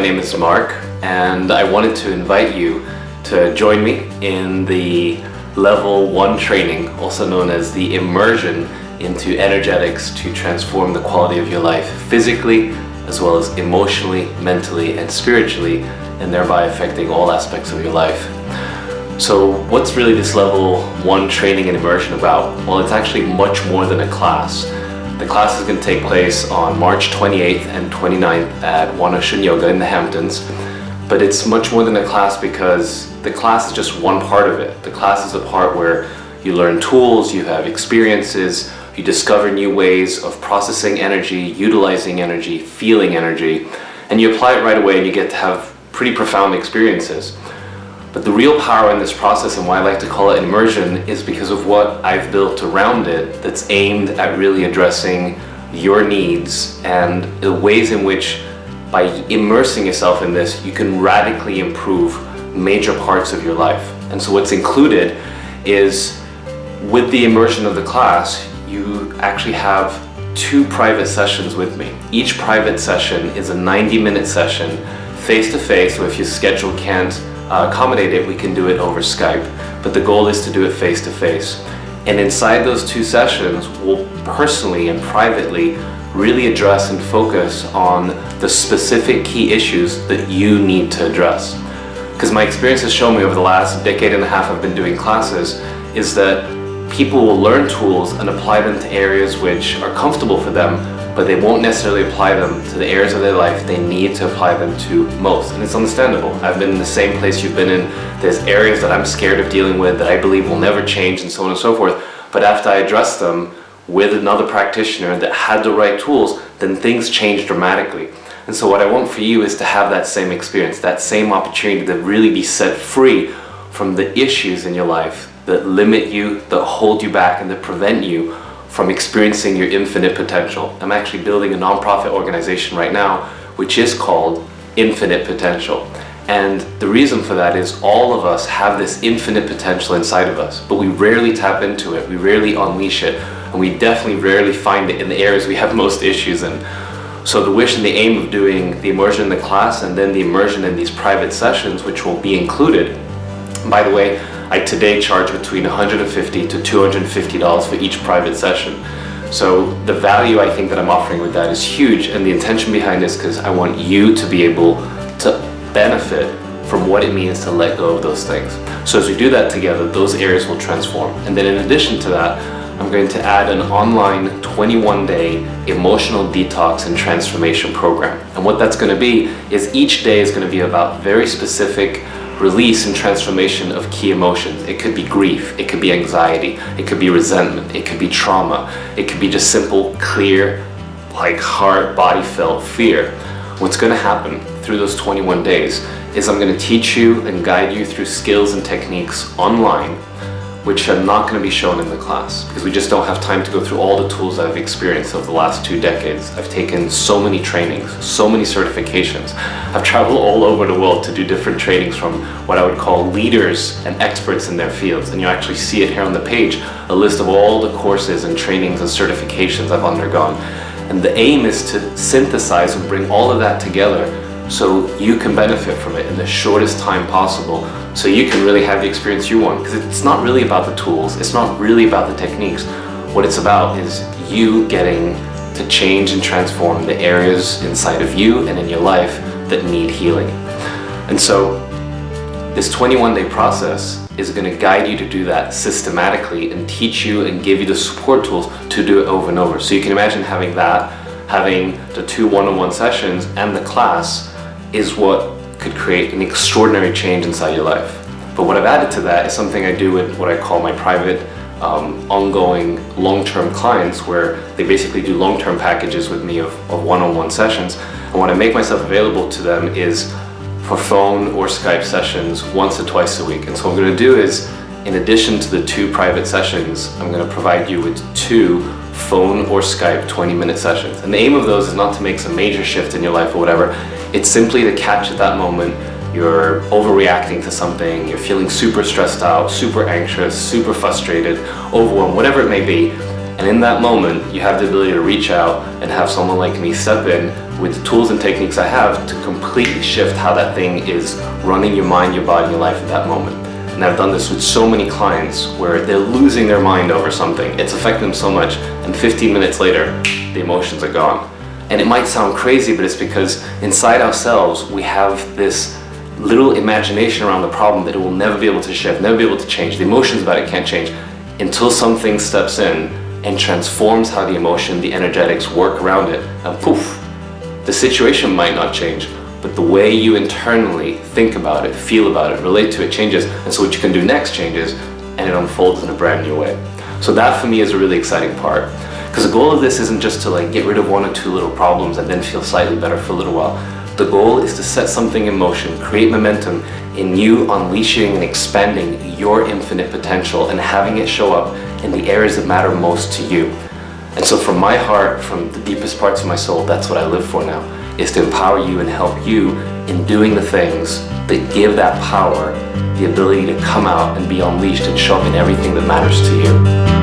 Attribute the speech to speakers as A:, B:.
A: name is Mark, and I wanted to invite you to join me in the Level 1 training, also known as the Immersion into Energetics to transform the quality of your life physically, as well as emotionally, mentally, and spiritually, and thereby affecting all aspects of your life. So what's really this Level 1 training and immersion about? Well, it's actually much more than a class. The class is going to take place on March 28th and 29th at One Ocean Yoga in the Hamptons. But it's much more than a class because the class is just one part of it. The class is a part where you learn tools, you have experiences, you discover new ways of processing energy, utilizing energy, feeling energy, and you apply it right away and you get to have pretty profound experiences. But the real power in this process, and why I like to call it immersion, is because of what I've built around it that's aimed at really addressing your needs and the ways in which, by immersing yourself in this, you can radically improve major parts of your life. And so what's included is, with the immersion of the class, you actually have 2 private sessions with me. Each private session is a 90-minute session, face-to-face, so if your schedule can't accommodate it, we can do it over Skype, but the goal is to do it face-to-face. And inside those 2 sessions, we'll personally and privately really address and focus on the specific key issues that you need to address. Because my experience has shown me over the last decade and a half I've been doing classes is that people will learn tools and apply them to areas which are comfortable for them, but they won't necessarily apply them to the areas of their life they need to apply them to most. And it's understandable. I've been in the same place you've been in. There's areas that I'm scared of dealing with that I believe will never change, and so on and so forth. But after I address them with another practitioner that had the right tools, then things change dramatically. And so what I want for you is to have that same experience, that same opportunity to really be set free from the issues in your life that limit you, that hold you back, and that prevent you from experiencing your infinite potential. I'm actually building a nonprofit organization right now, which is called Infinite Potential. And the reason for that is all of us have this infinite potential inside of us, but we rarely tap into it, we rarely unleash it, and we definitely rarely find it in the areas we have most issues in. So the wish and the aim of doing the immersion in the class and then the immersion in these private sessions, which will be included. By the way, I today charge between $150 to $250 for each private session. So the value I think that I'm offering with that is huge, and the intention behind this is because I want you to be able to benefit from what it means to let go of those things. So as we do that together, those areas will transform. And then in addition to that, I'm going to add an online 21-day emotional detox and transformation program. And what that's going to be is each day is going to be about very specific release and transformation of key emotions. It could be grief, it could be anxiety, it could be resentment, it could be trauma, it could be just simple, clear, like heart, body felt fear. What's going to happen through those 21 days is I'm going to teach you and guide you through skills and techniques online which are not going to be shown in the class, because we just don't have time to go through all the tools I've experienced over the last 2 decades. I've taken so many trainings, so many certifications. I've traveled all over the world to do different trainings from what I would call leaders and experts in their fields. And you actually see it here on the page, a list of all the courses and trainings and certifications I've undergone. And the aim is to synthesize and bring all of that together so you can benefit from it in the shortest time possible, so you can really have the experience you want. Because it's not really about the tools, it's not really about the techniques. What it's about is you getting to change and transform the areas inside of you and in your life that need healing. And so this 21-day process is going to guide you to do that systematically and teach you and give you the support tools to do it over and over. So you can imagine having that, having the 2 one-on-one sessions and the class is what could create an extraordinary change inside your life. But what I've added to that is something I do with what I call my private ongoing long-term clients, where they basically do long-term packages with me of one-on-one sessions. And when I make myself available to them is for phone or Skype sessions once or twice a week. And so what I'm going to do is, in addition to the 2 private sessions, I'm going to provide you with 2 phone or Skype 20-minute sessions. And the aim of those is not to make some major shift in your life or whatever. It's simply to catch at that moment you're overreacting to something, you're feeling super stressed out, super anxious, super frustrated, overwhelmed, whatever it may be. And in that moment, you have the ability to reach out and have someone like me step in with the tools and techniques I have to completely shift how that thing is running your mind, your body, your life at that moment. And I've done this with so many clients where they're losing their mind over something. It's affecting them so much, and 15 minutes later, the emotions are gone. And it might sound crazy, but it's because inside ourselves, we have this little imagination around the problem that it will never be able to shift, never be able to change. The emotions about it can't change until something steps in and transforms how the emotion, the energetics work around it, and poof, the situation might not change, but the way you internally think about it, feel about it, relate to it changes, and so what you can do next changes, and it unfolds in a brand new way. So that for me is a really exciting part, because the goal of this isn't just to like get rid of one or two little problems and then feel slightly better for a little while. The goal is to set something in motion, create momentum in you unleashing and expanding your infinite potential and having it show up in the areas that matter most to you. And so from my heart, from the deepest parts of my soul, that's what I live for now, is to empower you and help you in doing the things that give that power the ability to come out and be unleashed and show up in everything that matters to you.